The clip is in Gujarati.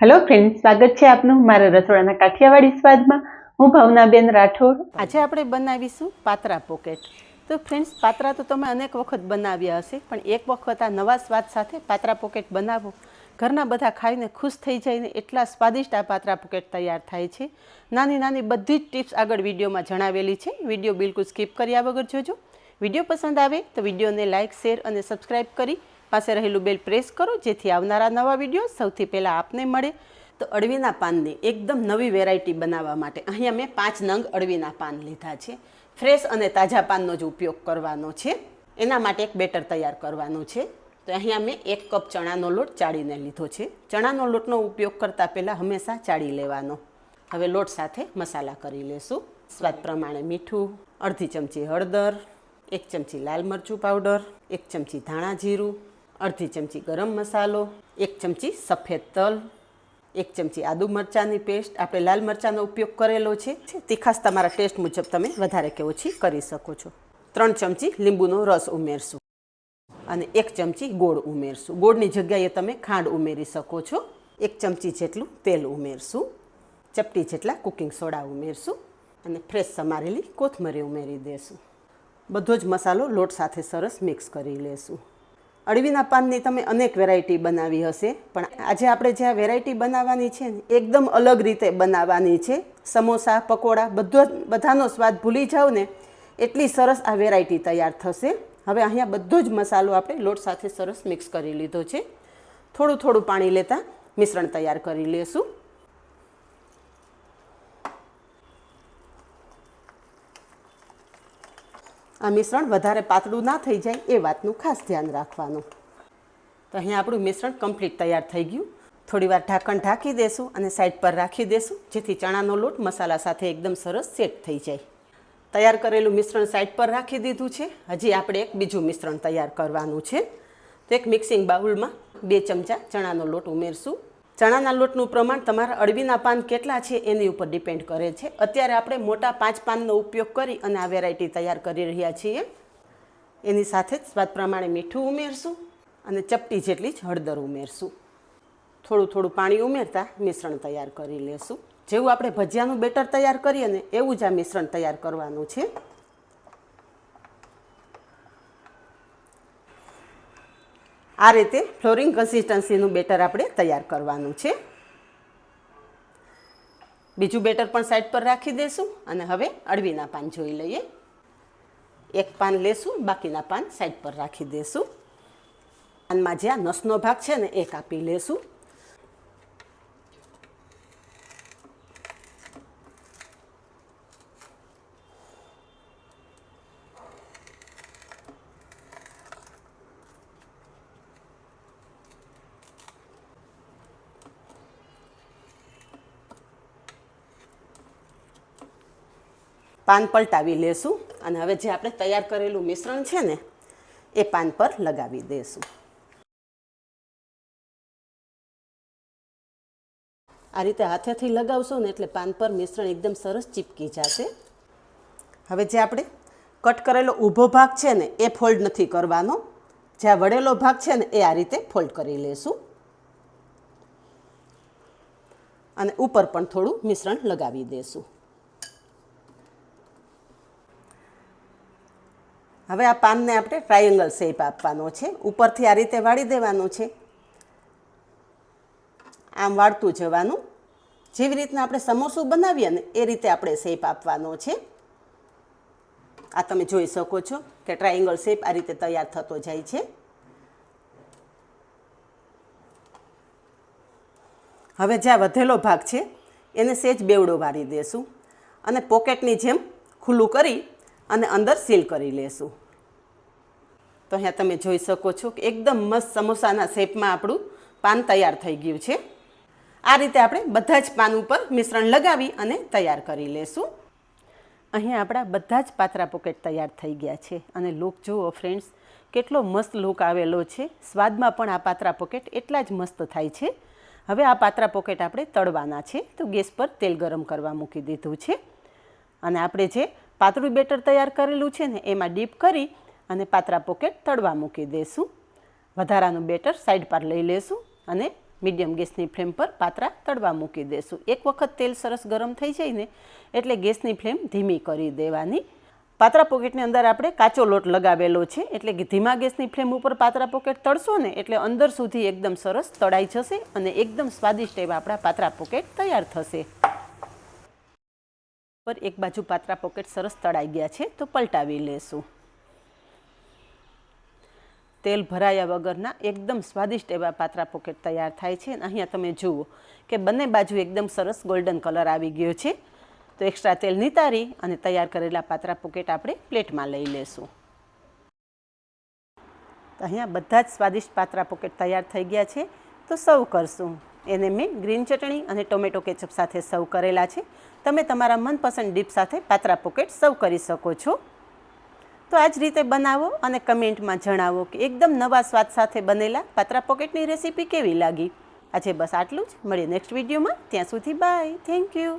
હેલો ફ્રેન્ડ, સ્વાગત છે આપનું મારા રસોડાના કાઠિયાવાડી સ્વાદમાં. હું ભાવનાબેન રાઠોડ. આજે આપણે બનાવીશું પાત્રા પોકેટ. તો ફ્રેન્ડ્સ, પાત્રા તો તમે અનેક વખત બનાવ્યા હશે, પણ એક વખત આ નવા સ્વાદ સાથે પાત્રા પોકેટ બનાવો, ઘરના બધા ખાઈને ખુશ થઈ જઈને એટલા સ્વાદિષ્ટ આ પાત્રા પોકેટ તૈયાર થાય છે. નાની નાની બધી જ ટિપ્સ આગળ વિડીયોમાં જણાવેલી છે. વિડીયો બિલકુલ સ્કીપ કર્યા વગર જોજો. વિડીયો પસંદ આવે તો વિડીયોને લાઇક, શેર અને સબસ્ક્રાઈબ કરી પાસે રહેલું બેલ પ્રેસ કરો, જેથી આવનારા નવા વિડીયો સૌથી પહેલાં આપને મળે. તો અળવીના પાનની એકદમ નવી વેરાયટી બનાવવા માટે અહીંયા મેં 5 નંગ અળવીના પાન લીધા છે. ફ્રેશ અને તાજા પાનનો જ ઉપયોગ કરવાનો છે. એના માટે એક બેટર તૈયાર કરવાનું છે. તો અહીંયા મેં 1 કપ ચણાનો લોટ ચાળીને લીધો છે. ચણાનો લોટનો ઉપયોગ કરતાં પહેલાં હંમેશા ચાળી લેવાનો. હવે લોટ સાથે મસાલા કરી લેશું. સ્વાદ પ્રમાણે મીઠું, અડધી ચમચી હળદર, 1 ચમચી લાલ મરચું પાવડર, 1 ચમચી ધાણા જીરું, અડધી ચમચી ગરમ મસાલો, 1 ચમચી સફેદ તલ, 1 ચમચી આદુ મરચાંની પેસ્ટ. આપણે લાલ મરચાંનો ઉપયોગ કરેલો છે. તીખાશ તમારા ટેસ્ટ મુજબ તમે વધારે કે ઓછી કરી શકો છો. 3 ચમચી લીંબુનો રસ ઉમેરશું અને 1 ચમચી ગોળ ઉમેરશું. ગોળની જગ્યાએ તમે ખાંડ ઉમેરી શકો છો. 1 ચમચી જેટલું તેલ ઉમેરશું. ચપટી જેટલા કુકિંગ સોડા ઉમેરશું અને ફ્રેશ સમારેલી કોથમરી ઉમેરી દેશું. બધો જ મસાલો લોટ સાથે સરસ મિક્સ કરી લેશું. અળવીના પાનની તમે અનેક વેરાયટી બનાવી હશે, પણ આજે આપણે જે આ વેરાયટી બનાવવાની છે ને એકદમ અલગ રીતે બનાવવાની છે. સમોસા, પકોડા બધાનો સ્વાદ ભૂલી જાઓ ને એટલી સરસ આ વેરાયટી તૈયાર થશે. હવે અહીંયા બધો જ મસાલો આપણે લોટ સાથે સરસ મિક્સ કરી લીધો છે. થોડું થોડું પાણી લેતા મિશ્રણ તૈયાર કરી લેશું. આ મિશ્રણ વધારે પાતળું ના થઈ જાય એ વાતનું ખાસ ધ્યાન રાખવાનું. તો અહીંયા આપણું મિશ્રણ કમ્પ્લીટ તૈયાર થઈ ગયું. થોડીવાર ઢાંકણ ઢાંકી દેશું અને સાઈડ પર રાખી દેશું, જેથી ચણાનો લોટ મસાલા સાથે એકદમ સરસ સેટ થઈ જાય. તૈયાર કરેલું મિશ્રણ સાઈડ પર રાખી દીધું છે. હજી આપણે એક બીજું મિશ્રણ તૈયાર કરવાનું છે. તો એક મિક્સિંગ બાઉલમાં 2 ચમચા ચણાનો લોટ ઉમેરશું. ચણાના લોટનું પ્રમાણ તમારા અળવીના પાન કેટલા છે એની ઉપર ડિપેન્ડ કરે છે. અત્યારે આપણે મોટા 5 પાનનો ઉપયોગ કરી અને આ વેરાયટી તૈયાર કરી રહ્યા છીએ. એની સાથે જ સ્વાદ પ્રમાણે મીઠું ઉમેરશું અને ચપટી જેટલી જ હળદર ઉમેરશું. થોડું થોડું પાણી ઉમેરતા મિશ્રણ તૈયાર કરી લેશું. જેવું આપણે ભજીયાનું બેટર તૈયાર કરીએ ને એવું જ આ મિશ્રણ તૈયાર કરવાનું છે. આ રીતે ફ્લોરિંગ કન્સિસ્ટન્સીનું બેટર આપણે તૈયાર કરવાનું છે. બીજું બેટર પણ સાઈડ પર રાખી દઈશું અને હવે અળવીના પાન જોઈ લઈએ. 1 પાન લેશું, બાકીના પાન સાઈડ પર રાખી દઈશું. પાનમાં જે આ નસનો ભાગ છે ને એ કાપી લેશું. પાન પલટાવી લેશું અને હવે જે આપણે તૈયાર કરેલું મિશ્રણ છે ને એ પાન પર લગાવી દઈશું. આ રીતે હાથેથી લગાવશો ને એટલે પાન પર મિશ્રણ એકદમ સરસ ચીપકી જશે. હવે જે આપણે કટ કરેલો ઊભો ભાગ છે ને એ ફોલ્ડ નથી કરવાનો. જે આ વળેલો ભાગ છે ને એ આ રીતે ફોલ્ડ કરી લેશું અને ઉપર પણ થોડું મિશ્રણ લગાવી દઈશું. હવે આ પાનને આપણે ટ્રાયેંગલ શેપ આપવાનો છે. ઉપરથી આ રીતે વાળી દેવાનું છે. આમ વાળતું જવાનું. જેવી રીતના આપણે સમોસું બનાવીએ ને એ રીતે આપણે શેપ આપવાનો છે. આ તમે જોઈ શકો છો કે ટ્રાયેંગલ શેપ આ રીતે તૈયાર થતો જાય છે. હવે જે આ વધેલો ભાગ છે એને સહેજ બેવડો વાળી દેશું અને પોકેટની જેમ ખુલ્લું કરી અને અંદર સીલ કરી લેશું. તો અહીંયા તમે જોઈ શકો છો કે એકદમ મસ્ત સમોસાના શેપમાં આપણું પાન તૈયાર થઈ ગયું છે. આ રીતે આપણે બધા જ પાન ઉપર મિશ્રણ લગાવી અને તૈયાર કરી લેશું. અહીંયા આપણા બધા જ પાત્રા પોકેટ તૈયાર થઈ ગયા છે અને લુક જુઓ ફ્રેન્ડ્સ, કેટલો મસ્ત લુક આવેલો છે. સ્વાદમાં પણ આ પાત્રા પોકેટ એટલા જ મસ્ત થાય છે. હવે આ પાત્રા પોકેટ આપણે તળવાના છે. તો ગેસ પર તેલ ગરમ કરવા મૂકી દીધું છે અને આપણે જે પાતળું બેટર તૈયાર કરેલું છે ને એમાં ડીપ કરી અને પાત્રા પોકેટ તળવા મૂકી દઈશું. વધારાનું બેટર સાઈડ પર લઈ લેશું અને મીડિયમ ગેસની ફ્લેમ પર પાતરા તળવા મૂકી દેશું. એક વખત તેલ સરસ ગરમ થઈ જાય ને એટલે ગેસની ફ્લેમ ધીમી કરી દેવાની. પાતરા પોકેટની અંદર આપણે કાચો લોટ લગાવેલો છે એટલે કે ધીમા ગેસની ફ્લેમ ઉપર પાતરા પોકેટ તળશો ને એટલે અંદર સુધી એકદમ સરસ તળાઈ જશે અને એકદમ સ્વાદિષ્ટ એવા આપણા પાતરા પોકેટ તૈયાર થશે. પર એક બાજુ પાતરા પોકેટ સરસ તળાઈ ગયા છે તો પલટાવી લેશું. તેલ ભરાયા વગરના એકદમ સ્વાદિષ્ટ એવા પાતરા પોકેટ તૈયાર થાય છે. અહીંયા તમે જુઓ કે બંને બાજુ એકદમ સરસ ગોલ્ડન કલર આવી ગયો છે. તો એક્સ્ટ્રા તેલ નિતારી અને તૈયાર કરેલા પાતરા પોકેટ આપણે પ્લેટમાં લઈ લેશું. અહીંયા બધા જ સ્વાદિષ્ટ પાતરા પોકેટ તૈયાર થઈ ગયા છે તો સર્વ કરશું. એને મેં ગ્રીન ચટણી અને ટોમેટો કેચઅપ સાથે સર્વ કરેલા છે. તમે તમારા મનપસંદ ડીપ સાથે પાતરા પોકેટ સર્વ કરી શકો છો. તો આ જ રીતે બનાવો અને કમેન્ટમાં જણાવો કે એકદમ નવા સ્વાદ સાથે બનેલા પાતરા પોકેટની રેસીપી કેવી લાગી. આજે બસ આટલું જ. મળીએ નેક્સ્ટ વિડીયોમાં. ત્યાં સુધી બાય. Thank you.